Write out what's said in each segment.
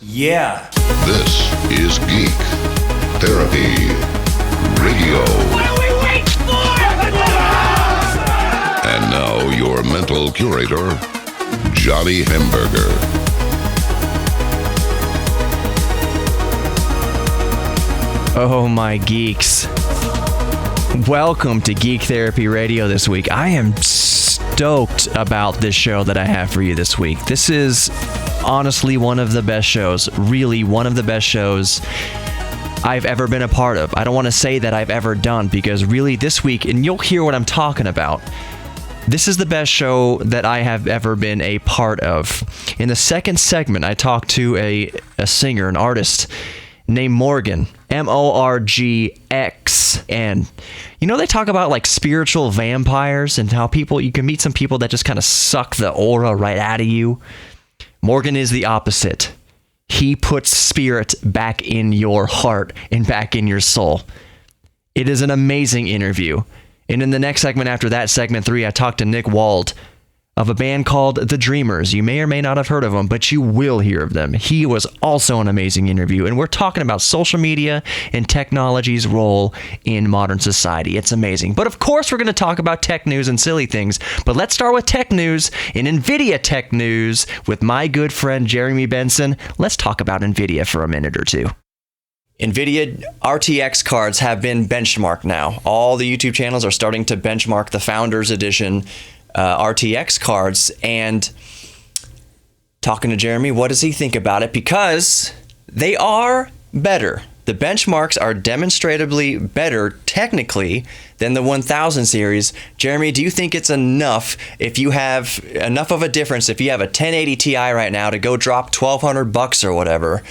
Yeah. This is Geek Therapy Radio. What are we waiting for? And now your mental curator, Johnny Hamburger. Oh, my geeks. Welcome to Geek Therapy Radio this week. I am stoked about this show that I have for you this week. This is honestly one of the best shows, really one of the best shows I've ever been a part of. I don't want to say that I've ever done, because really this week, and you'll hear what I'm talking about, this is the best show that I have ever been a part of. In the second segment, I talked to a singer, an artist named Morgxn, Morgx. And you know, they talk about like spiritual vampires and how you can meet some people that just kind of suck the aura right out of you. Morgxn is the opposite. He puts spirit back in your heart and back in your soul. It is an amazing interview. And in the next segment after that, segment 3, I talked to Wold of a band called The Dreamers. You may or may not have heard of them, but you will hear of them. He was also an amazing interview. And we're talking about social media and technology's role in modern society. It's amazing. But of course, we're going to talk about tech news and silly things. But let's start with tech news and Nvidia tech news with my good friend, Jeremy Benson. Let's talk about Nvidia for a minute or two. Nvidia RTX cards have been benchmarked now. All the YouTube channels are starting to benchmark the Founders Edition RTX cards, and talking to Jeremy, what does he think about it? Because they are better. The benchmarks are demonstrably better technically than the 1000 series. Jeremy, do you think it's enough, if you have enough of a difference, if you have a 1080 Ti right now, to go drop $1,200 or whatever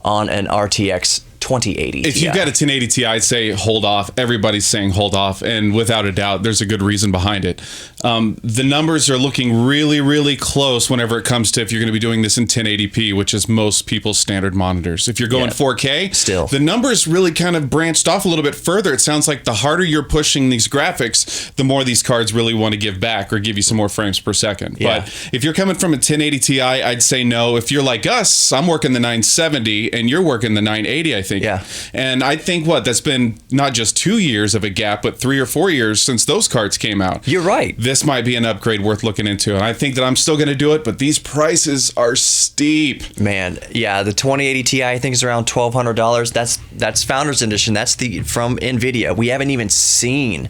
on an RTX 2080 Ti? If you've got a 1080 Ti, I'd say hold off. Everybody's saying hold off, and without a doubt, there's a good reason behind it. The numbers are looking really, really close whenever it comes to if you're going to be doing this in 1080p, which is most people's standard monitors. If you're going 4K, still, the numbers really kind of branched off a little bit further. It sounds like the harder you're pushing these graphics, the more these cards really want to give back or give you some more frames per second. Yeah. But if you're coming from a 1080 Ti, I'd say no. If you're like us, I'm working the 970 and you're working the 980, I think. Yeah. And I think that's been not just 2 years of a gap, but 3 or 4 years since those cards came out. You're right. This might be an upgrade worth looking into. And I think that I'm still going to do it, but these prices are steep. Man, yeah, the 2080 Ti I think is around $1,200. That's Founders Edition. That's from Nvidia. We haven't even seen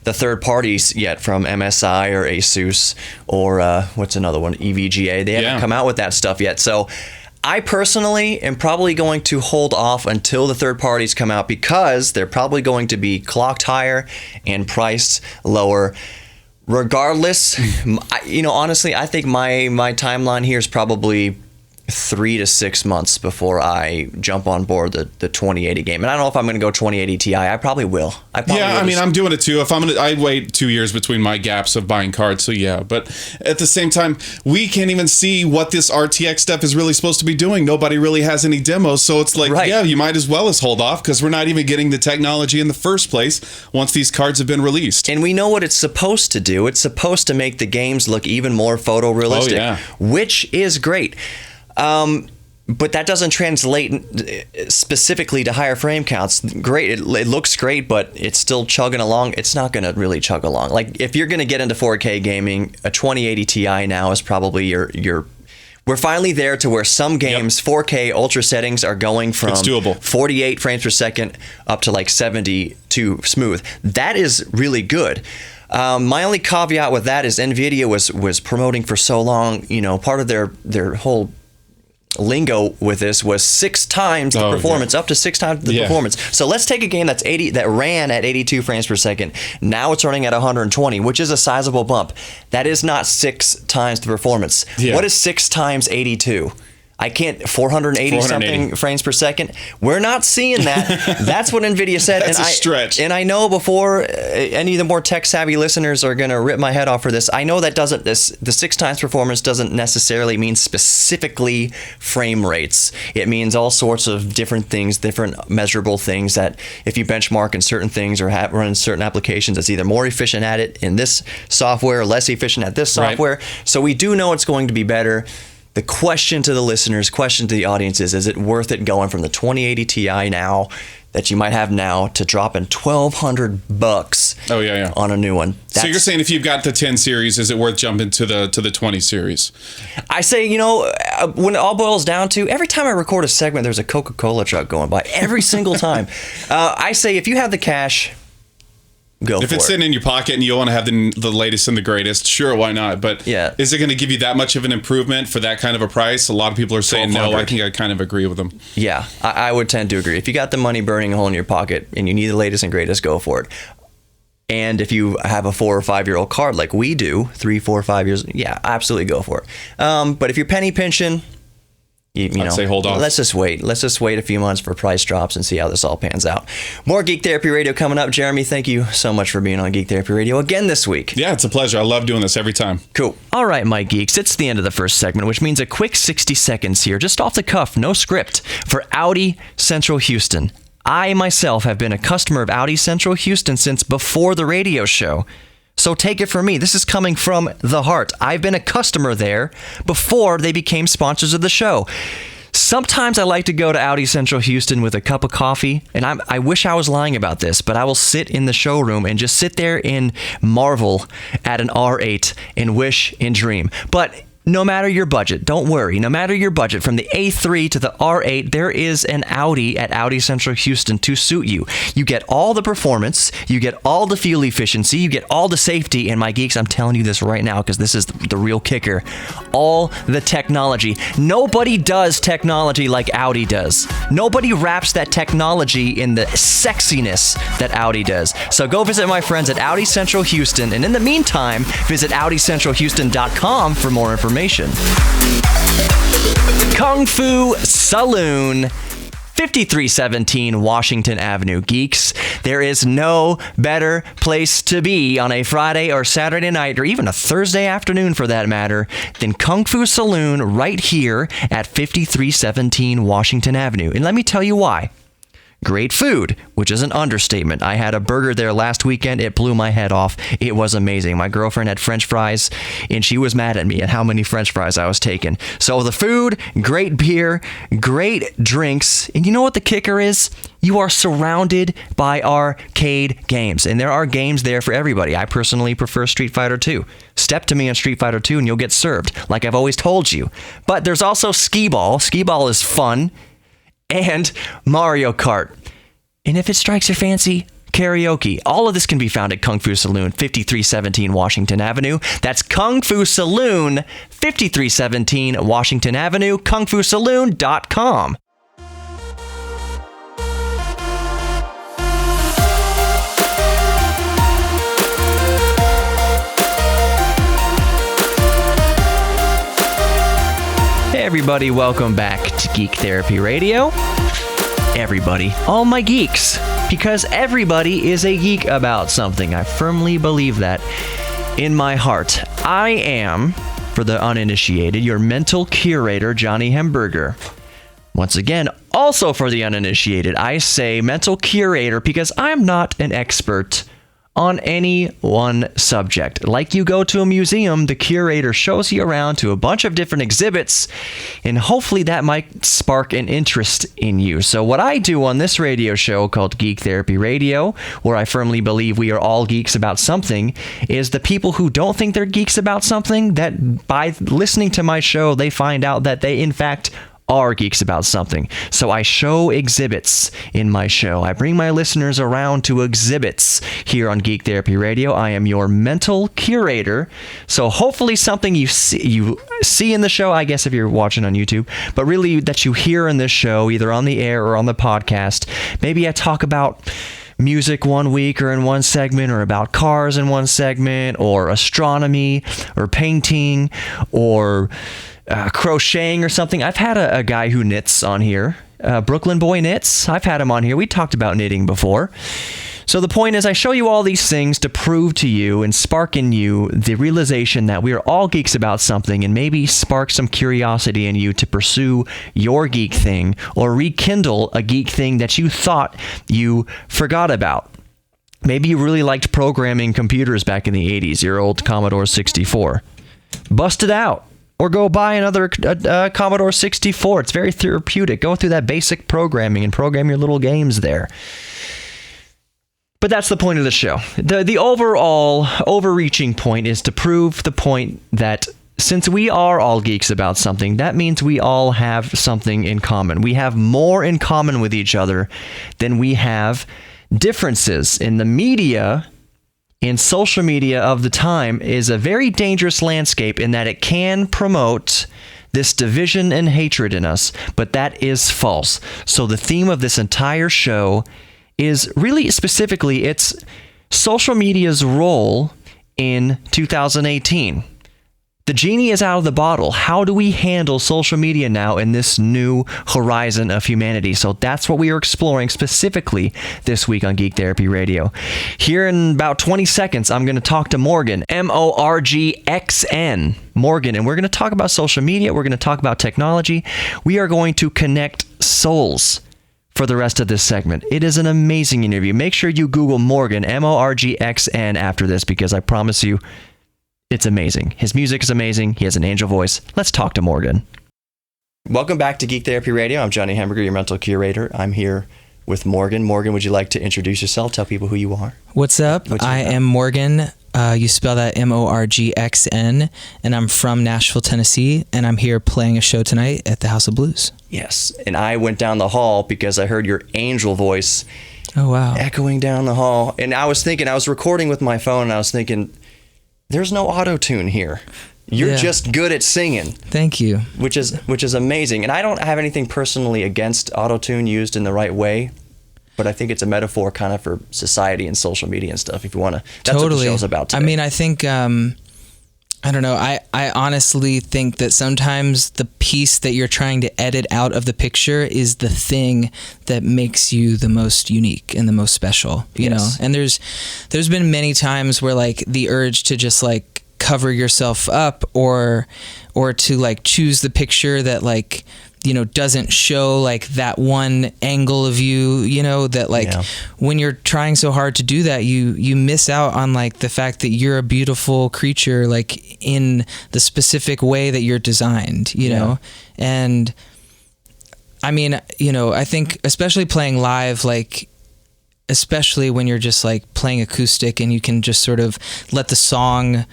the third parties yet from MSI or Asus or what's another one, EVGA. They haven't come out with that stuff yet. So I personally am probably going to hold off until the third parties come out, because they're probably going to be clocked higher and priced lower. Regardless, honestly, I think my timeline here is probably 3 to 6 months before I jump on board the 2080 game. And I don't know if I'm going to go 2080 Ti. I probably will. I'm doing it too. I wait 2 years between my gaps of buying cards. So yeah, but at the same time, we can't even see what this RTX stuff is really supposed to be doing. Nobody really has any demos. So it's like, right. Yeah, you might as well hold off, because we're not even getting the technology in the first place once these cards have been released. And we know what it's supposed to do. It's supposed to make the games look even more photorealistic, which is great. But that doesn't translate specifically to higher frame counts. Great, it looks great, but it's still chugging along. It's not going to really chug along. Like, if you're going to get into 4K gaming, a 2080 Ti now is probably your. We're finally there to where some games, 4K ultra settings are going from 48 frames per second up to like 72 smooth. That is really good. My only caveat with that is Nvidia was promoting for so long. Part of their whole lingo with this was 6 times the performance, up to 6 times the performance. So let's take a game that ran at 82 frames per second. Now it's running at 120, which is a sizable bump. That is not 6 times the performance. What is 6 times 82? I can't, 480 something frames per second. We're not seeing that. That's what Nvidia said. That's a stretch. And I know before any of the more tech savvy listeners are going to rip my head off for this, I know that the 6 times performance doesn't necessarily mean specifically frame rates. It means all sorts of different things, different measurable things that if you benchmark in certain things or run certain applications, it's either more efficient at it in this software or less efficient at this software. Right. So we do know it's going to be better. the question to the listeners, question to the audience is it worth it going from the 2080 Ti now that you might have now to dropping $1,200 on a new one? So you're saying if you've got the 10 series, is it worth jumping to the 20 series? I say, when it all boils down to, every time I record a segment, there's a Coca-Cola truck going by every single time. I say if you have the cash, go for it. If it's sitting in your pocket and you want to have the latest and the greatest, sure, why not? But is it going to give you that much of an improvement for that kind of a price? A lot of people are saying no. I think I kind of agree with them. Yeah, I would tend to agree. If you got the money burning a hole in your pocket and you need the latest and greatest, go for it. And if you have a 4 or 5 year old card like we do, 3, 4, 5 years, yeah, absolutely go for it. But if you're penny pinching, I'd say hold off. Let's just wait. Let's just wait a few months for price drops and see how this all pans out. More Geek Therapy Radio coming up. Jeremy, thank you so much for being on Geek Therapy Radio again this week. Yeah, it's a pleasure. I love doing this every time. Cool. All right, my geeks. It's the end of the first segment, which means a quick 60 seconds here, just off the cuff, no script, for Audi Central Houston. I myself have been a customer of Audi Central Houston since before the radio show. So take it from me. This is coming from the heart. I've been a customer there before they became sponsors of the show. Sometimes I like to go to Audi Central Houston with a cup of coffee, and I wish I was lying about this, but I will sit in the showroom and just sit there and marvel at an R8 and wish and dream. But no matter your budget, don't worry. No matter your budget, from the A3 to the R8, there is an Audi at Audi Central Houston to suit you. You get all the performance, you get all the fuel efficiency, you get all the safety, and my geeks, I'm telling you this right now because this is the real kicker, all the technology. Nobody does technology like Audi does. Nobody wraps that technology in the sexiness that Audi does. So go visit my friends at Audi Central Houston, and in the meantime, visit AudiCentralHouston.com for more information. Kung Fu Saloon, 5317 Washington Avenue. Geeks, there is no better place to be on a Friday or Saturday night, or even a Thursday afternoon for that matter, than Kung Fu Saloon right here at 5317 Washington Avenue. And let me tell you why. Great food, which is an understatement. I had a burger there last weekend. It blew my head off. It was amazing. My girlfriend had French fries, and she was mad at me at how many French fries I was taking. So the food, great beer, great drinks. And you know what the kicker is? You are surrounded by arcade games, and there are games there for everybody. I personally prefer Street Fighter 2. Step to me on Street Fighter 2 and you'll get served, like I've always told you. But there's also skee-ball. Skee-ball is fun. And Mario Kart. And if it strikes your fancy, karaoke. All of this can be found at Kung Fu Saloon, 5317 Washington Avenue. That's Kung Fu Saloon, 5317 Washington Avenue, kungfusaloon.com. Hey everybody, welcome back to Geek Therapy Radio. Everybody, all my geeks, because everybody is a geek about something. I firmly believe that in my heart. I am, for the uninitiated, your mental curator, Johnny Hamburger. Once again, also for the uninitiated, I say mental curator because I'm not an expert on any one subject. Like you go to a museum, the curator shows you around to a bunch of different exhibits, and hopefully that might spark an interest in you. So what I do on this radio show called Geek Therapy Radio, where I firmly believe we are all geeks about something, is the people who don't think they're geeks about something, that by listening to my show, they find out that they, in fact, are geeks about something. So I show exhibits in my show. I bring my listeners around to exhibits here on Geek Therapy Radio. I am your mental curator. So hopefully something you see in the show, I guess if you're watching on YouTube, but really that you hear in this show, either on the air or on the podcast. Maybe I talk about music one week or in one segment, or about cars in one segment, or astronomy, or painting, or crocheting or something. I've had a guy who knits on here, Brooklyn Boy Knits. I've had him on here. We talked about knitting before. So the point is, I show you all these things to prove to you and spark in you the realization that we are all geeks about something, and maybe spark some curiosity in you to pursue your geek thing, or rekindle a geek thing that you thought you forgot about. Maybe you really liked programming computers back in the 80s, your old Commodore 64. Bust it out. or go buy another Commodore 64. It's very therapeutic. Go through that basic programming and program your little games there. But that's the point of the show. The overall overreaching point is to prove the point that since we are all geeks about something, that means we all have something in common. We have more in common with each other than we have differences. In the media, in social media of the time, is a very dangerous landscape in that it can promote this division and hatred in us, but that is false. So the theme of this entire show is really specifically, it's social media's role in 2018. The genie is out of the bottle. How do we handle social media now in this new horizon of humanity? So that's what we are exploring specifically this week on Geek Therapy Radio. Here in about 20 seconds, I'm going to talk to Morgxn, Morgxn, Morgxn, and we're going to talk about social media. We're going to talk about technology. We are going to connect souls for the rest of this segment. It is an amazing interview. Make sure you Google Morgxn, Morgxn, after this, because I promise you, it's amazing. His music is amazing. He has an angel voice. Let's talk to Morgxn. Welcome back to Geek Therapy Radio. I'm Johnny Hamburger, your mental curator. I'm here with Morgxn. Morgxn, would you like to introduce yourself? Tell people who you are. What's up? I am Morgxn. You spell that Morgxn, and I'm from Nashville, Tennessee, and I'm here playing a show tonight at the House of Blues. Yes, and I went down the hall because I heard your angel voice echoing down the hall. And I was recording with my phone, and I was thinking, there's no auto-tune here. You're just good at singing. Thank you. Which is amazing. And I don't have anything personally against auto-tune used in the right way, but I think it's a metaphor kind of for society and social media and stuff, if you want to. That's what the show's about today. I mean, I think, I don't know, I honestly think that sometimes the piece that you're trying to edit out of the picture is the thing that makes you the most unique and the most special, you know? And there's been many times where like the urge to just like cover yourself up or to like choose the picture that like, you know, doesn't show like that one angle of you know, that like when you're trying so hard to do that, you miss out on like the fact that you're a beautiful creature, like in the specific way that you're designed, you know? And I mean, you know, I think especially playing live, like, especially when you're just like playing acoustic and you can just sort of let the song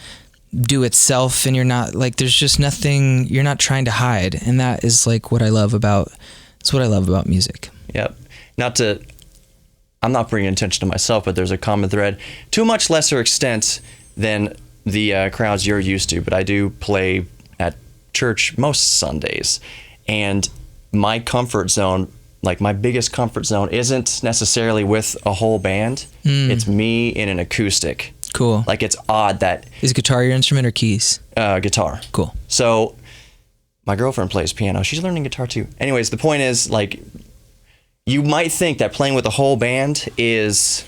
do itself and you're not like, there's just nothing, you're not trying to hide. And that is like what I love about, it's what I love about music. Yep. I'm not bringing attention to myself, but there's a common thread to a much lesser extent than the crowds you're used to, but I do play at church most Sundays, and my comfort zone, like my biggest comfort zone, isn't necessarily with a whole band. It's me in an acoustic. Cool. Like, it's odd that... Is guitar your instrument or keys? Guitar. Cool. So my girlfriend plays piano. She's learning guitar too. Anyways, the point is, like, you might think that playing with a whole band is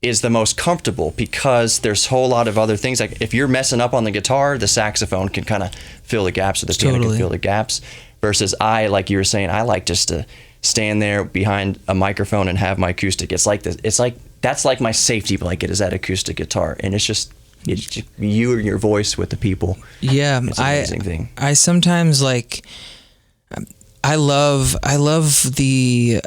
the most comfortable because there's a whole lot of other things. Like, if you're messing up on the guitar, the saxophone can kind of fill the gaps, or the piano can fill the gaps. Versus like you were saying, I like just to stand there behind a microphone and have my acoustic. It's like this. It's like, that's like my safety blanket, is that acoustic guitar, and it's just you and your voice with the people. Yeah, it's an amazing thing. I sometimes like, I love the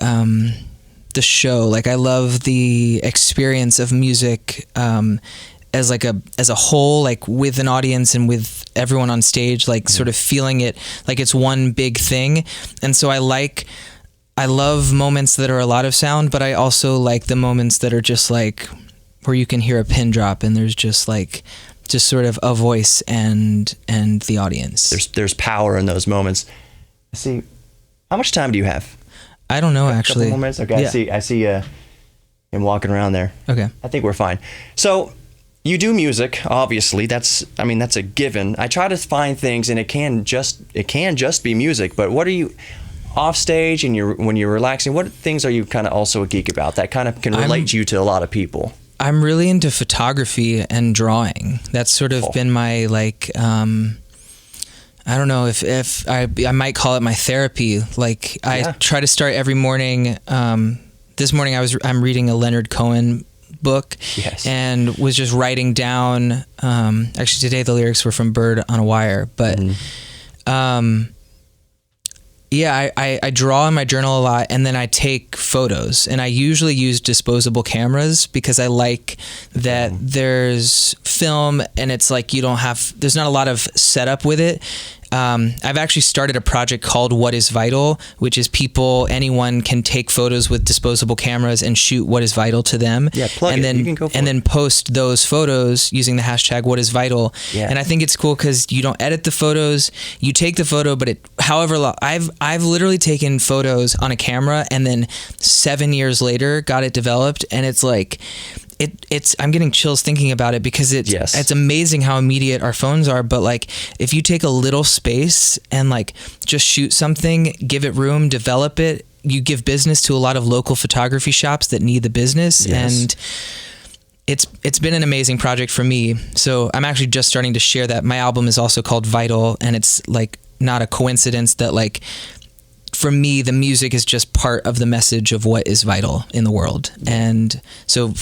show. Like, I love the experience of music as a whole, like with an audience and with everyone on stage, like sort of feeling it like it's one big thing. And so I love moments that are a lot of sound, but I also like the moments that are just like where you can hear a pin drop and there's just sort of a voice and the audience. There's power in those moments. See, how much time do you have? I don't know, actually. A couple more minutes? Okay, yeah. I see him walking around there. Okay. I think we're fine. So you do music, obviously. That's a given. I try to find things, and it can just be music, but what are you off stage and when you're relaxing, what things are you kind of also a geek about that kind of can relate you to a lot of people? I'm really into photography and drawing. That's sort of been my, like, I don't know if I might call it my therapy. Like, I try to start every morning. This morning I'm reading a Leonard Cohen book, Yes. and was just writing down. Actually, today the lyrics were from Bird on a Wire, but yeah, I draw in my journal a lot, and then I take photos, and I usually use disposable cameras because I like that there's film, and it's like there's not a lot of setup with it. I've actually started a project called What is Vital, which is anyone can take photos with disposable cameras and shoot what is vital to them. Yeah, plug and it. Then, you can go for and it. then post those photos using the hashtag What is Vital. Yeah. And I think it's cool because you don't edit the photos. You take the photo, but however long, I've literally taken photos on a camera and then 7 years later got it developed, and it's like, I'm getting chills thinking about it because it's amazing how immediate our phones are. But like, if you take a little space and like just shoot something, give it room, develop it, you give business to a lot of local photography shops that need the business. Yes. And it's been an amazing project for me. So I'm actually just starting to share that. My album is also called Vital, and it's like not a coincidence that like, for me, the music is just part of the message of what is vital in the world. And so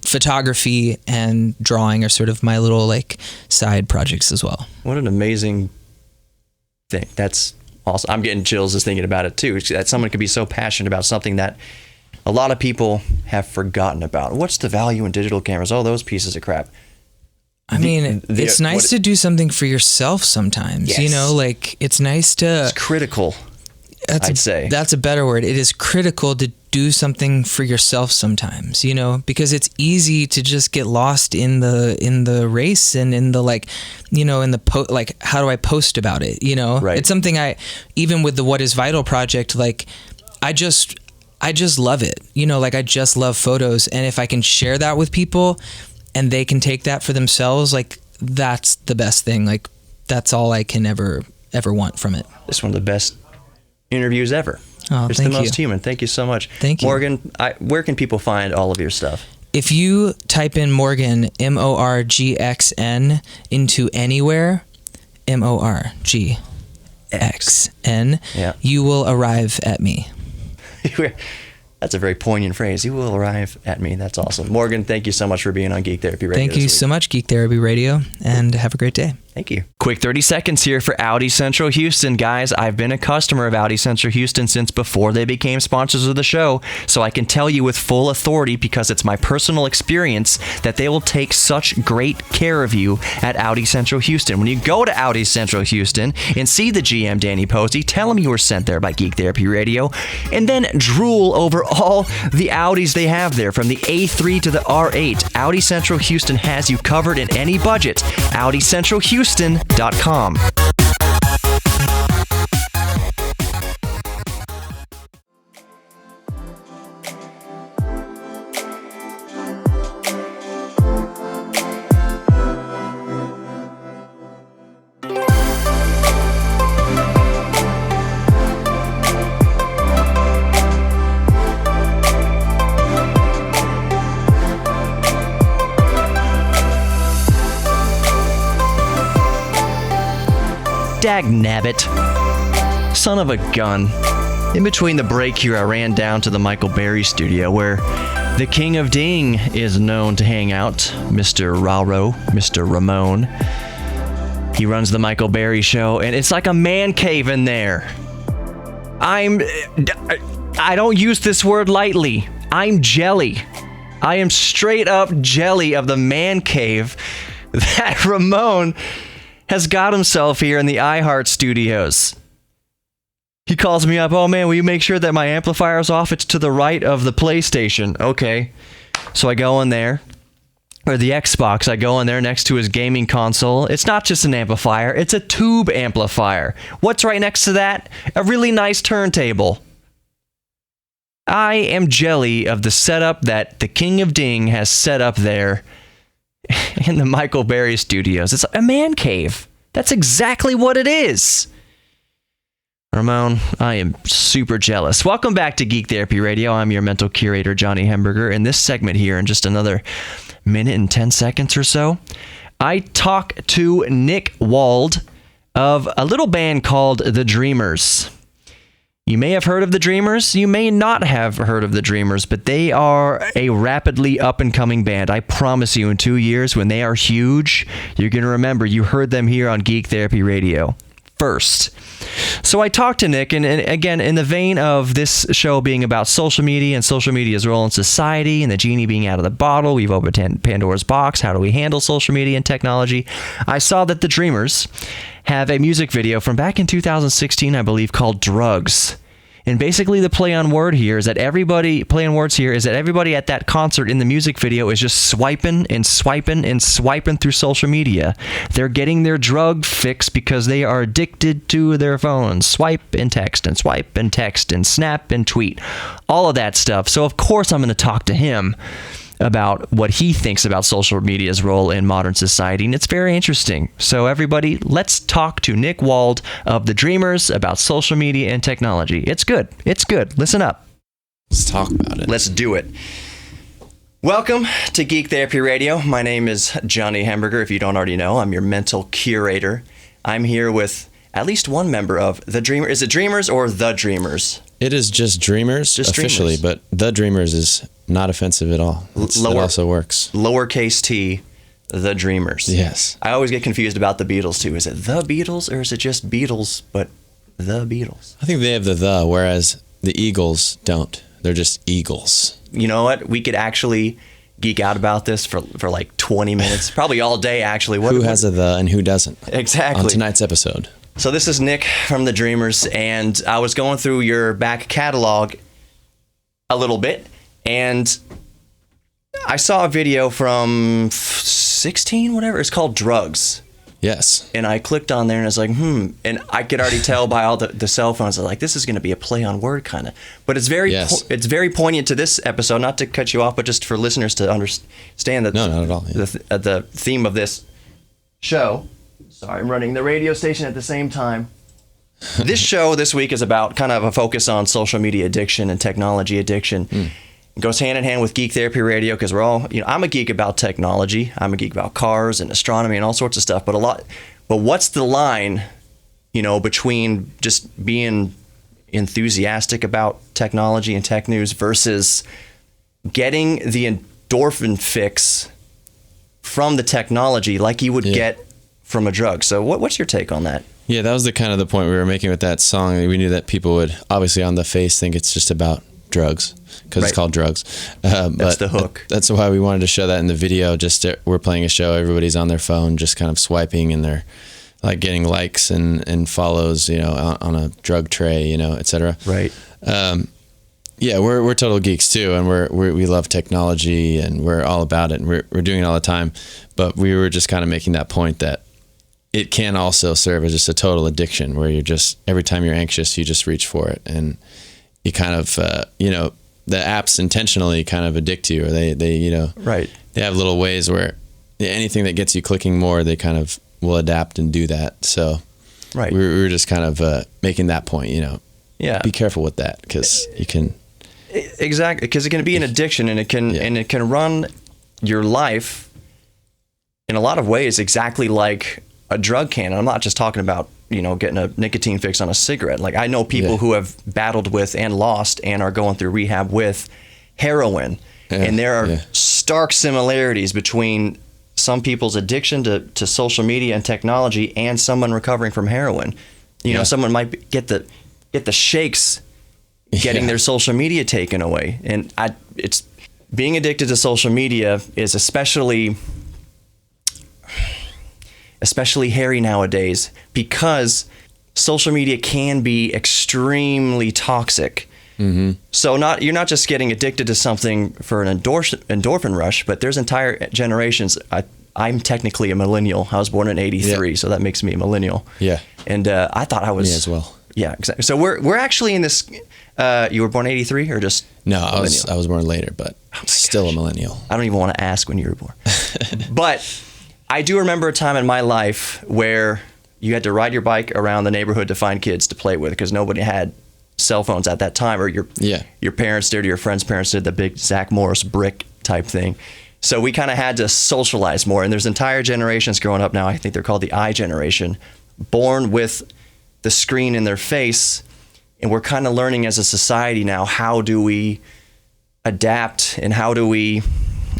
photography and drawing are sort of my little like side projects as well. What an amazing thing. That's awesome. I'm getting chills just thinking about it too. That someone could be so passionate about something that a lot of people have forgotten about. What's the value in digital cameras? Oh, those pieces of crap. I mean, it's nice to do something for yourself sometimes. Yes. You know, like it's nice to. It's critical. I'd say that's a better word. It is critical to do something for yourself sometimes, you know, because it's easy to just get lost in the race and in the like, you know, in the like, how do I post about it? You know, right. It's something even with the What is Vital project, like I just love it, you know, like I just love photos. And if I can share that with people and they can take that for themselves, like that's the best thing. Like that's all I can ever want from it. It's one of the best interviews ever. Oh, it's the most human. Thank you so much. Thank you. Morgxn, where can people find all of your stuff? If you type in Morgxn, Morgxn, into anywhere, Morgxn, Yeah. you will arrive at me. That's a very poignant phrase. You will arrive at me. That's awesome. Morgxn, thank you so much for being on Geek Therapy Radio. Thank you so much, Geek Therapy Radio, and have a great day. Thank you. Quick 30 seconds here for Audi Central Houston. Guys, I've been a customer of Audi Central Houston since before they became sponsors of the show, so I can tell you with full authority, because it's my personal experience, that they will take such great care of you at Audi Central Houston. When you go to Audi Central Houston and see the GM Danny Posey, tell him you were sent there by Geek Therapy Radio, and then drool over all the Audis they have there, from the A3 to the R8. Audi Central Houston has you covered in any budget. AudiCentralHouston.com. Dagnabbit. Son of a gun. In between the break here, I ran down to the Michael Berry studio, where the King of Ding is known to hang out, Mr. Raro, Mr. Ramon. He runs the Michael Berry show, and it's like a man cave in there. I don't use this word lightly. I'm jelly. I am straight up jelly of the man cave that Ramon has got himself here in the iHeart Studios. He calls me up, oh man, will you make sure that my amplifier's off? It's to the right of the PlayStation. Okay. So I go in there, or the Xbox, I go in there next to his gaming console. It's not just an amplifier, it's a tube amplifier. What's right next to that? A really nice turntable. I am jelly of the setup that the King of Ding has set up there in the Michael Berry Studios. It's a man cave. That's exactly what it is. Ramon, I am super jealous. Welcome back to Geek Therapy Radio. I'm your mental curator, Johnny Hemberger. In this segment here, in just another minute and 10 seconds or so, I talk to Nick Wold of a little band called The Dreamers. You may have heard of the Dreamers, you may not have heard of the Dreamers, but they are a rapidly up-and-coming band. I promise you, in 2 years, when they are huge, you're going to remember you heard them here on Geek Therapy Radio first. So I talked to Nick, and again, in the vein of this show being about social media and social media's role in society and the genie being out of the bottle, we've opened Pandora's box. How do we handle social media and technology? I saw that the Dreamers have a music video from back in 2016, I believe, called Drugs. And basically the play on words here is that everybody at that concert in the music video is just swiping and swiping and swiping through social media. They're getting their drug fix because they are addicted to their phones. Swipe and text and swipe and text and snap and tweet. All of that stuff. So of course I'm going to talk to him about what he thinks about social media's role in modern society, and it's very interesting. So everybody, let's talk to Nick Wold of the Dreamers about social media and technology. It's good. It's good. Listen up. Let's talk about it. Let's do it. Welcome to Geek Therapy Radio. My name is Johnny Hamburger. If you don't already know, I'm your mental curator. I'm here with at least one member of the Dreamers. Is it Dreamers or the Dreamers? It is just Dreamers officially, but the Dreamers is not offensive at all. It also works. Lowercase t, the Dreamers. Yes. I always get confused about the Beatles too. Is it the Beatles or is it just Beatles, but the Beatles? I think they have the, whereas the Eagles don't. They're just Eagles. You know what? We could actually geek out about this for like 20 minutes, probably all day actually. Who has a the and who doesn't? Exactly. On tonight's episode. So this is Nick from the Dreamers, and I was going through your back catalog a little bit, and I saw a video from 16, whatever. It's called Drugs. Yes. And I clicked on there, and I was like, and I could already tell by all the cell phones, I was like, this is going to be a play on word kind of. But it's very it's very poignant to this episode, not to cut you off, but just for listeners to understand that no, not at all. Yeah. The theme of this show. Sorry, I'm running the radio station at the same time. This show this week is about kind of a focus on social media addiction and technology addiction. It goes hand in hand with Geek Therapy Radio because we're all, I'm a geek about technology. I'm a geek about cars and astronomy and all sorts of stuff. But what's the line, between just being enthusiastic about technology and tech news versus getting the endorphin fix from the technology like you would get from a drug? So what's your take on that? Yeah, that was the point we were making with that song. We knew that people would obviously on the face think it's just about drugs because it's called Drugs. That's the hook. That's why we wanted to show that in the video. We're playing a show. Everybody's on their phone, just kind of swiping, and they're like getting likes and follows, on a drug tray, etc. Right. Yeah, we're total geeks too, and we love technology, and we're all about it, and we're doing it all the time. But we were just kind of making that point that it can also serve as just a total addiction where you're just, every time you're anxious, you just reach for it. And you kind of, the apps intentionally kind of addict you, or they right. They have little ways where anything that gets you clicking more, they kind of will adapt and do that. So right. we were just kind of making that point, Yeah. Be careful with that because you can. Exactly. Because it can be an addiction, and it can run your life in a lot of ways exactly like a drug can. And I'm not just talking about, getting a nicotine fix on a cigarette. Like, I know people who have battled with and lost and are going through rehab with heroin. Yeah. And there are stark similarities between some people's addiction to social media and technology and someone recovering from heroin. Someone might get the shakes getting their social media taken away. And it's being addicted to social media is especially hairy nowadays because social media can be extremely toxic. Mm-hmm. So you're not just getting addicted to something for an endorphin rush, but there's entire generations. I'm technically a millennial. I was born in '83, so that makes me a millennial. Yeah. And I thought I was. Me as well. Yeah, exactly. So we're actually in this. You were born '83 or just? No, I was born later, but still a millennial. I don't even want to ask when you were born. But I do remember a time in my life where you had to ride your bike around the neighborhood to find kids to play with because nobody had cell phones at that time, or your parents did, or your friends' parents did, the big Zach Morris brick type thing. So we kind of had to socialize more. And there's entire generations growing up now. I think they're called the I generation, born with the screen in their face. And we're kind of learning as a society now, how do we adapt and how do we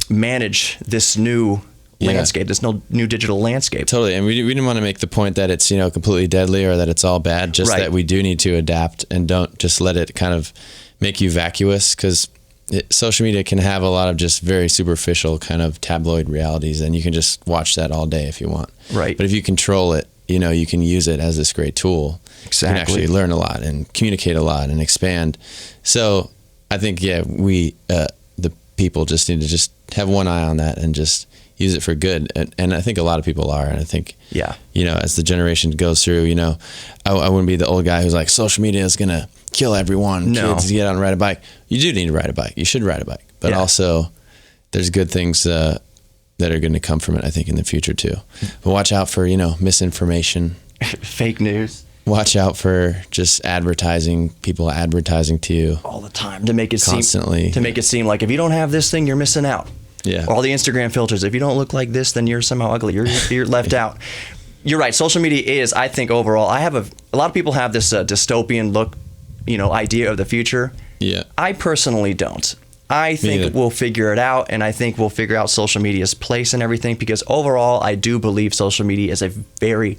manage this new landscape, this new digital landscape? Totally. And we didn't want to make the point that it's, completely deadly or that it's all bad, just that we do need to adapt and don't just let it kind of make you vacuous, because social media can have a lot of just very superficial kind of tabloid realities, and you can just watch that all day if you want. Right. But if you control it, you can use it as this great tool. Exactly. You can actually learn a lot and communicate a lot and expand. So I think, we, the people just need to just have one eye on that and just use it for good. And I think a lot of people are. And I think, as the generation goes through, I wouldn't be the old guy who's like, social media is going to kill everyone. No. Kids get out and ride a bike. You do need to ride a bike. You should ride a bike. But also there's good things that are going to come from it, I think, in the future too. But watch out for, misinformation. Fake news. Watch out for just people advertising to you all the time to make it constantly. Make it seem like if you don't have this thing, you're missing out. Yeah. All the Instagram filters. If you don't look like this, then you're somehow ugly. You're left out. You're right. Social media is, I think, overall, a lot of people have this dystopian look, idea of the future. Yeah. I personally don't. I think we'll figure it out, and I think we'll figure out social media's place and everything, because overall, I do believe social media is a very,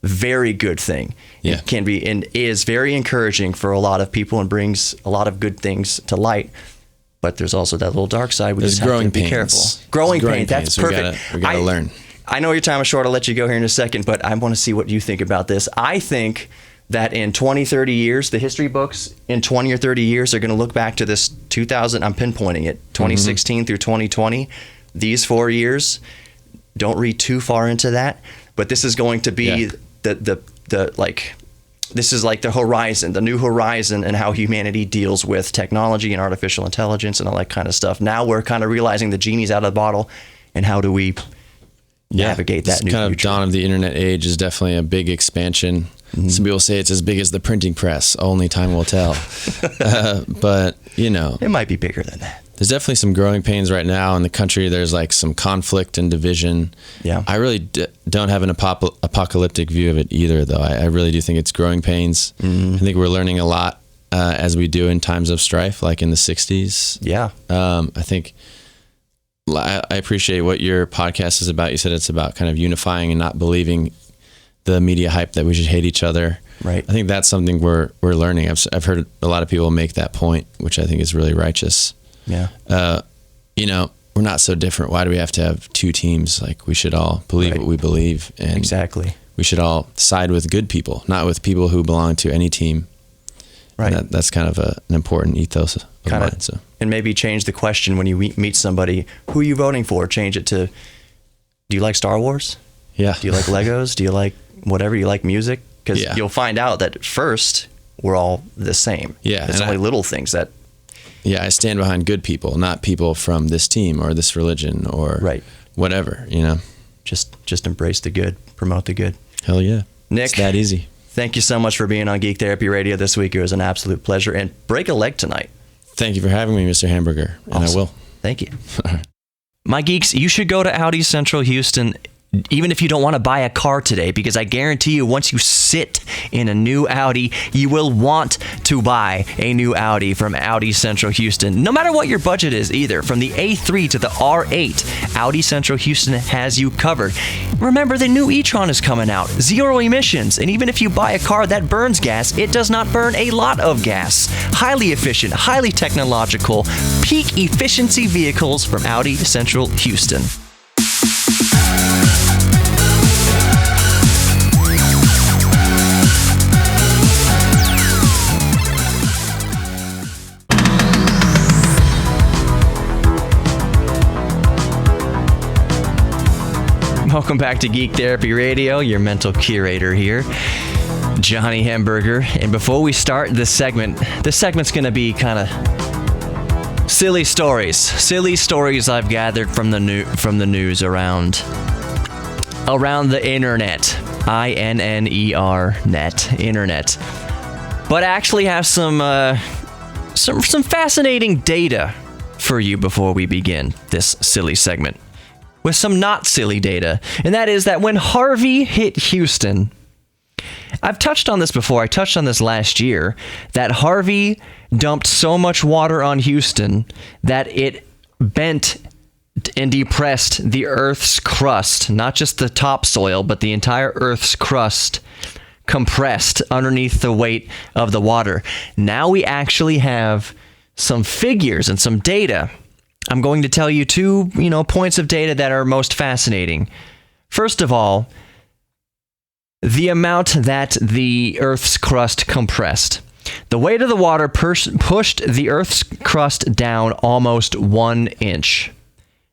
very good thing. Yeah. It can be and is very encouraging for a lot of people and brings a lot of good things to light. But there's also that little dark side. We just have to be careful. Growing pains. That's perfect. We gotta learn. I know your time is short. I'll let you go here in a second, but I want to see what you think about this. I think that in 20, 30 years, the history books in 20 or 30 years are going to look back to this 2000, I'm pinpointing it, 2016 through 2020. These 4 years, don't read too far into that, but this is going to be this is like the horizon, the new horizon, and how humanity deals with technology and artificial intelligence and all that kind of stuff. Now we're kind of realizing the genie's out of the bottle, and how do we navigate that new kind future? of dawn of the internet age is definitely a big expansion. Some people say it's as big as the printing press. Only time will tell. But it might be bigger than that. There's definitely some growing pains right now in the country. There's like some conflict and division. Yeah. I really don't have an apocalyptic view of it either, though. I really do think it's growing pains. I think we're learning a lot as we do in times of strife, like in the 60s. Yeah. I think I appreciate what your podcast is about. You said it's about kind of unifying and not believing the media hype that we should hate each other. Right. I think that's something we're learning. I've heard a lot of people make that point, which I think is really righteous. Yeah. We're not so different. Why do we have to have two teams? Like, we should all believe what we believe, and exactly. we should all side with good people, not with people who belong to any team. Right. And that's kind of an important ethos of mine. So. And maybe change the question when you meet somebody, who are you voting for? Change it to, do you like Star Wars? Yeah. Do you like Legos? Do you like whatever? You like music? Because you'll find out that at first we're all the same. Yeah. It's only little things that. Yeah, I stand behind good people, not people from this team or this religion or whatever, Just embrace the good, promote the good. Hell yeah. Nick. It's that easy. Thank you so much for being on Geek Therapy Radio this week. It was an absolute pleasure. And break a leg tonight. Thank you for having me, Mr. Hamburger. Awesome. And I will. Thank you. My geeks, you should go to Audi Central Houston, even if you don't want to buy a car today, because I guarantee you, once you sit in a new Audi, you will want to buy a new Audi from Audi Central Houston. No matter what your budget is either, from the A3 to the R8, Audi Central Houston has you covered. Remember, the new e-tron is coming out, 0 emissions, and even if you buy a car that burns gas, it does not burn a lot of gas. Highly efficient, highly technological, peak efficiency vehicles from Audi Central Houston. Welcome back to Geek Therapy Radio, your mental curator here, Johnny Hamburger. And before we start this segment's going to be kind of silly stories I've gathered from the news around the internet, internet. But I actually have some fascinating data for you before we begin this silly segment. With some not silly data, and that is that when Harvey hit Houston, I've touched on this before. I touched on this last year, that Harvey dumped so much water on Houston that it bent and depressed the Earth's crust, not just the topsoil, but the entire Earth's crust compressed underneath the weight of the water. Now we actually have some figures and some data. I'm going to tell you two, points of data that are most fascinating. First of all, the amount that the Earth's crust compressed. The weight of the water pushed the Earth's crust down almost 1 inch.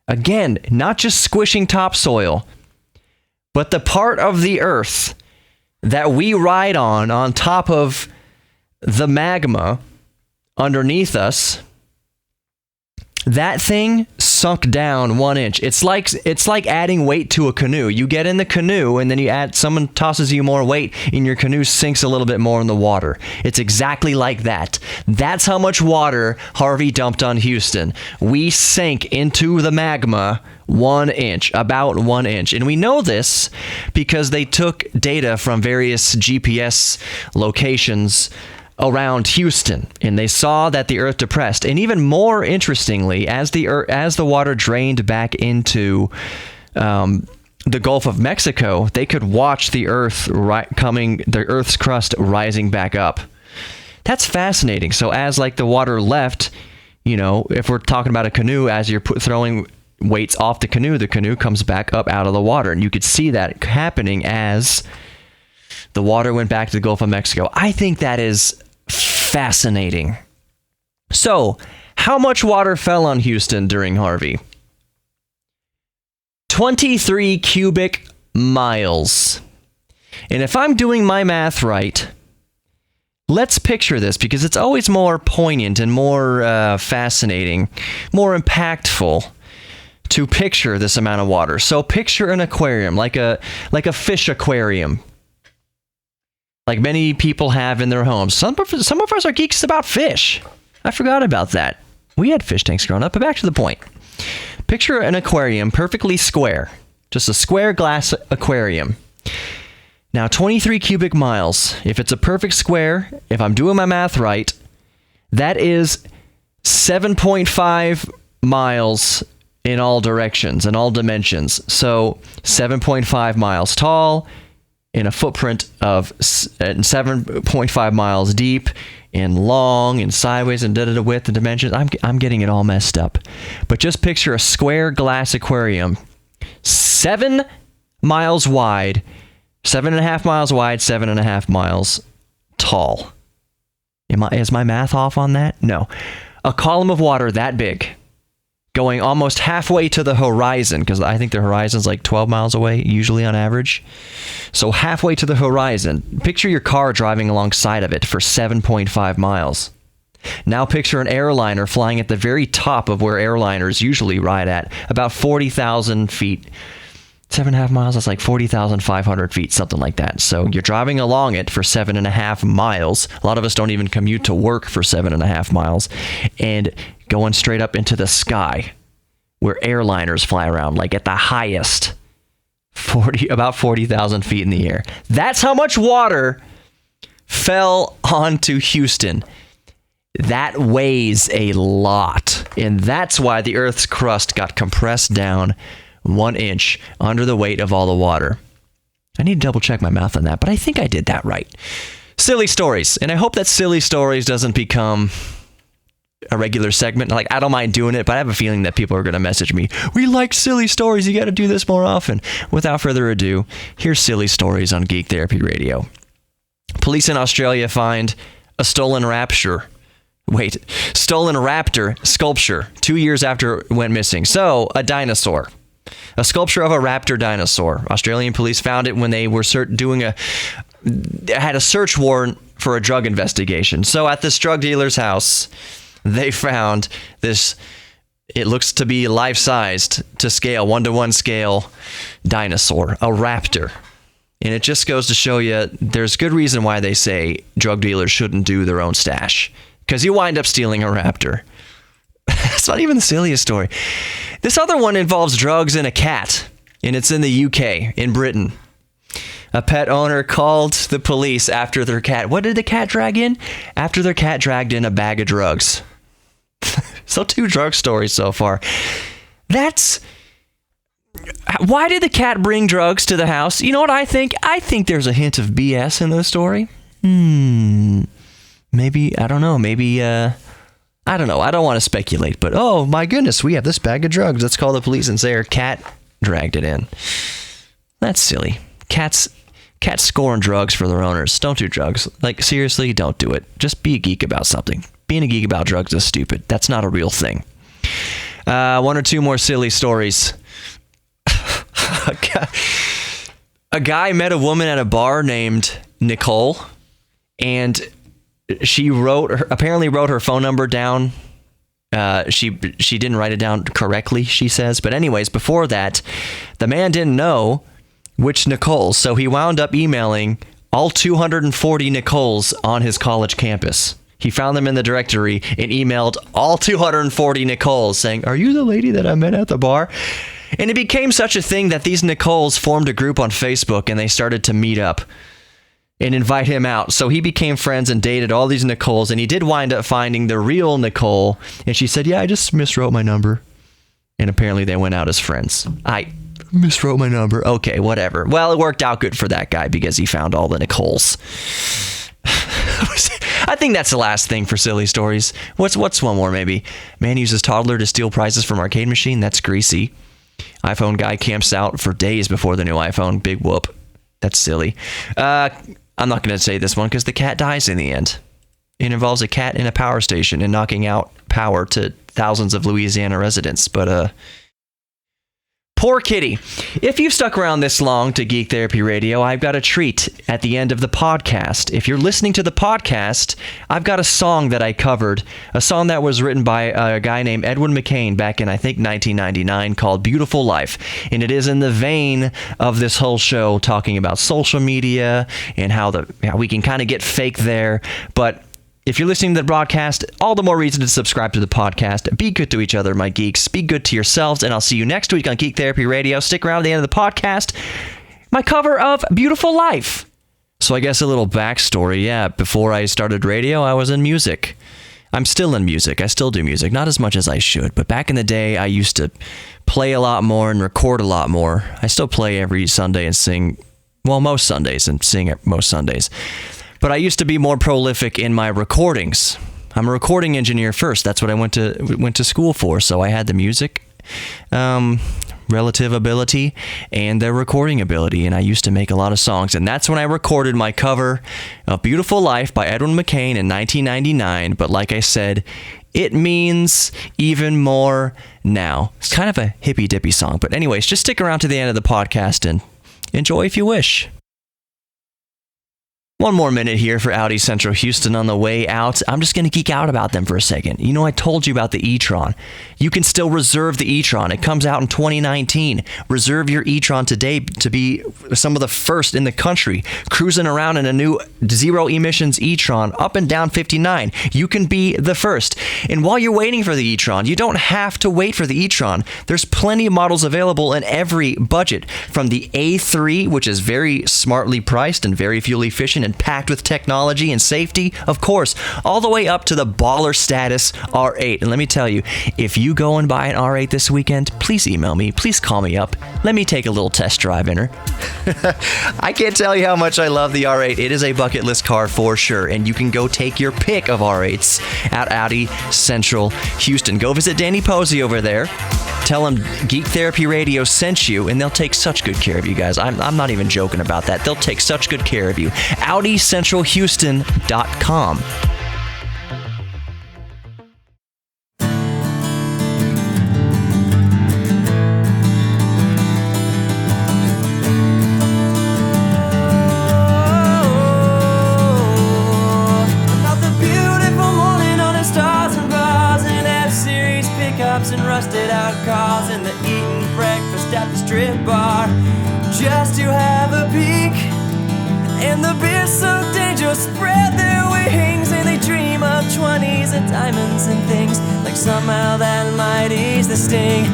Again, not just squishing topsoil, but the part of the Earth that we ride on top of the magma underneath us, that thing sunk down 1 inch. It's like adding weight to a canoe. You get in the canoe and then someone tosses you more weight and your canoe sinks a little bit more in the water. It's exactly like that. That's how much water Harvey dumped on Houston. We sank into the magma 1 inch, about 1 inch. And we know this because they took data from various GPS locations around Houston, and they saw that the Earth depressed. And even more interestingly, as the water drained back into the Gulf of Mexico, they could watch the Earth's crust rising back up. That's fascinating. So as the water left, if we're talking about a canoe, as you're throwing weights off the canoe comes back up out of the water, and you could see that happening as the water went back to the Gulf of Mexico. I think that is fascinating. So, how much water fell on Houston during Harvey? 23 cubic miles. And if I'm doing my math right, let's picture this, because it's always more poignant and more fascinating, more impactful to picture this amount of water. So picture an aquarium, like a fish aquarium, like many people have in their homes. Some of us are geeks about fish. I forgot about that. We had fish tanks growing up, but back to the point. Picture an aquarium, perfectly square, just a square glass aquarium. Now, 23 cubic miles, if it's a perfect square, if I'm doing my math right, that is 7.5 miles in all directions, in all dimensions. So 7.5 miles tall, in a footprint of 7.5 miles deep, and long, and sideways, and width and dimensions. I'm getting it all messed up. But just picture a square glass aquarium, 7 miles wide, 7.5 miles wide, 7.5 miles tall. Is my math off on that? No. A column of water that big, going almost halfway to the horizon, because I think the horizon's like 12 miles away, usually on average. So halfway to the horizon. Picture your car driving alongside of it for 7.5 miles. Now picture an airliner flying at the very top of where airliners usually ride at, about 40,000 feet. 7.5 miles, that's like 40,500 feet, something like that. So you're driving along it for 7.5 miles. A lot of us don't even commute to work for 7.5 miles. And going straight up into the sky where airliners fly around, like at the highest, about 40,000 feet in the air. That's how much water fell onto Houston. That weighs a lot. And that's why the Earth's crust got compressed down 1 inch under the weight of all the water. I need to double check my math on that, but I think I did that right. Silly stories. And I hope that silly stories doesn't become a regular segment. Like, I don't mind doing it, but I have a feeling that people are going to message me. We like silly stories. You got to do this more often. Without further ado, here's silly stories on Geek Therapy Radio. Police in Australia find a stolen raptor sculpture 2 years after it went missing. So, a dinosaur. A sculpture of a raptor dinosaur. Australian police found it when they were had a search warrant for a drug investigation. So at this drug dealer's house, they found this, it looks to be life-sized to scale, 1-to-1 scale dinosaur, a raptor. And it just goes to show you there's good reason why they say drug dealers shouldn't do their own stash. Because you wind up stealing a raptor. It's not even the silliest story. This other one involves drugs and a cat, and it's in the UK, in Britain. A pet owner called the police after their cat... What did the cat drag in? After their cat dragged in a bag of drugs. So 2 drug stories so far. That's... Why did the cat bring drugs to the house? You know what I think? I think there's a hint of BS in the story. Maybe, I don't know. Maybe, I don't know. I don't want to speculate, but oh my goodness, we have this bag of drugs. Let's call the police and say our cat dragged it in. That's silly. Cats scoring drugs for their owners. Don't do drugs. Like, seriously, don't do it. Just be a geek about something. Being a geek about drugs is stupid. That's not a real thing. 1 or 2 more silly stories. A guy met a woman at a bar named Nicole, and she apparently wrote her phone number down. She didn't write it down correctly, she says. But anyways, before that, the man didn't know which Nicole, so he wound up emailing all 240 Nicoles on his college campus. He found them in the directory and emailed all 240 Nicoles saying, "Are you the lady that I met at the bar?" And it became such a thing that these Nicoles formed a group on Facebook and they started to meet up and invite him out. So he became friends and dated all these Nicoles, and he did wind up finding the real Nicole. And she said, "Yeah, I just miswrote my number." And apparently they went out as friends. I miswrote my number. Okay, whatever. Well, it worked out good for that guy because he found all the Nicoles. I think that's the last thing for silly stories. What's one more maybe? Man uses toddler to steal prizes from arcade machine. That's greasy. iPhone guy camps out for days before the new iPhone. Big whoop. That's silly. I'm not going to say this one because the cat dies in the end. It involves a cat in a power station and knocking out power to thousands of Louisiana residents. But poor kitty. If you've stuck around this long to Geek Therapy Radio, I've got a treat at the end of the podcast. If you're listening to the podcast, I've got a song that I covered, a song that was written by a guy named Edwin McCain back in, I think, 1999 called Beautiful Life. And it is in the vein of this whole show talking about social media and how we can kind of get fake there. But if you're listening to the broadcast, all the more reason to subscribe to the podcast. Be good to each other, my geeks. Be good to yourselves, and I'll see you next week on Geek Therapy Radio. Stick around at the end of the podcast. My cover of Beautiful Life. So I guess a little backstory. Yeah, before I started radio, I was in music. I'm still in music. I still do music. Not as much as I should, but back in the day, I used to play a lot more and record a lot more. I still play every Sunday and sing, well, most Sundays, and sing most Sundays. But I used to be more prolific in my recordings. I'm a recording engineer first. That's what I went to school for. So I had the music relative ability and the recording ability, and I used to make a lot of songs. And that's when I recorded my cover of Beautiful Life by Edwin McCain in 1999. But like I said, it means even more now. It's kind of a hippy-dippy song. But anyways, just stick around to the end of the podcast and enjoy if you wish. One more minute here for Audi Central Houston on the way out. I'm just going to geek out about them for a second. You know, I told you about the e-tron. You can still reserve the e-tron. It comes out in 2019. Reserve your e-tron today to be some of the first in the country cruising around in a new zero emissions e-tron up and down 59. You can be the first. And while you're waiting for the e-tron, you don't have to wait for the e-tron. There's plenty of models available in every budget, from the A3, which is very smartly priced and very fuel efficient and packed with technology and safety, of course, all the way up to the baller status R8. And let me tell you, if you go and buy an R8 this weekend, please email me, please call me up, let me take a little test drive in her. I can't tell you how much I love the R8. It is a bucket list car for sure, and you can go take your pick of R8s at Audi Central Houston. Go visit Danny Posey over there. Tell him Geek Therapy Radio sent you, and they'll take such good care of you guys. I'm not even joking about that. They'll take such good care of you. AudiCentralHouston.com. And rusted out cars and the eating breakfast at the strip bar just to have a peek. And the beer's so dangerous, spread their wings, and they dream of 20s and diamonds and things, like somehow that might ease the sting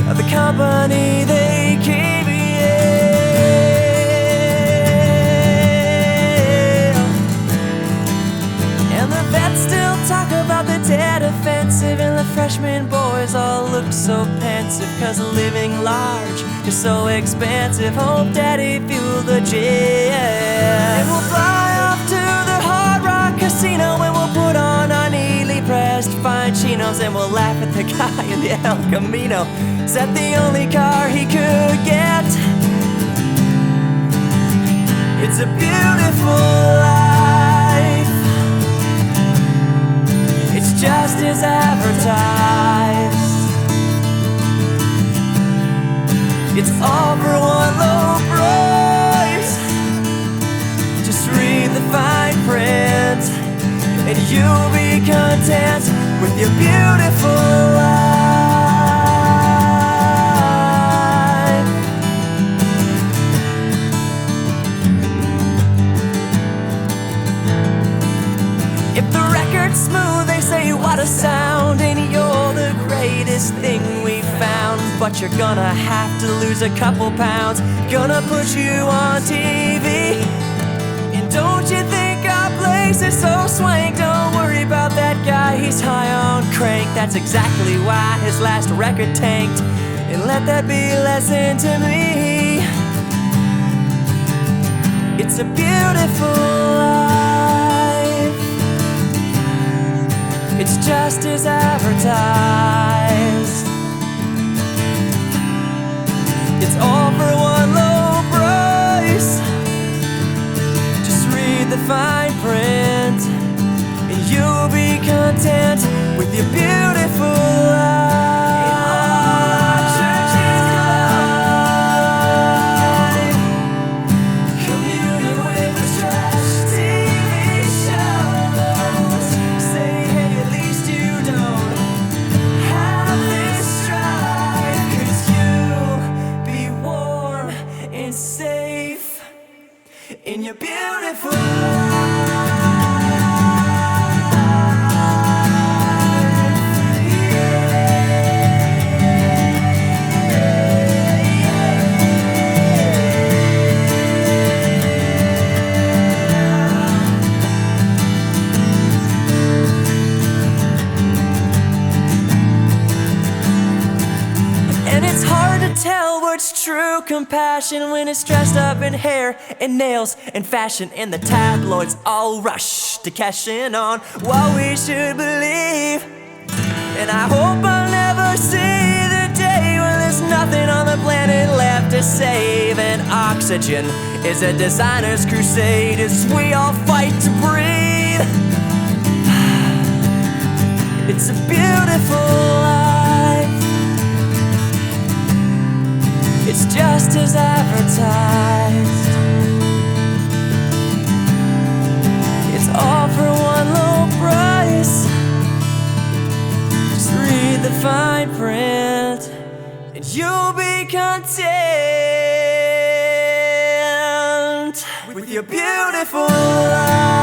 of the company they keep. Yeah. kids still talk about the dead offensive, and the freshman boys all look so pensive, 'cause living large is so expensive. Hope daddy fueled the jet, and we'll fly off to the Hard Rock Casino, and we'll put on our neatly pressed fine chinos, and we'll laugh at the guy in the El Camino. Said the only car he could get. It's a beautiful life. It's just as advertised. It's all for one low price. Just read the fine print, and you'll be content with your beautiful life. If the record's smooth, they say what a sound, and you're the greatest thing we found. But you're gonna have to lose a couple pounds, gonna put you on TV. And don't you think our place is so swank? Don't worry about that guy, he's high on crank. That's exactly why his last record tanked, and let that be a lesson to me. It's a beautiful life. It's just as advertised. It's all for one low price. Just read the fine print, and you'll be content with your beautiful life. Communing with the trash TV shows. Say, hey, at least you don't have this strife, 'cause you'll be warm and safe in your beautiful life. And it's hard to tell what's true compassion when it's dressed up in hair and nails and fashion, and the tabloids all rush to cash in on what we should believe. And I hope I'll never see the day when there's nothing on the planet left to save, and oxygen is a designer's crusade as we all fight to breathe. It's a beautiful life. It's just as advertised. It's all for one low price. Just read the fine print, and you'll be content with your beautiful life.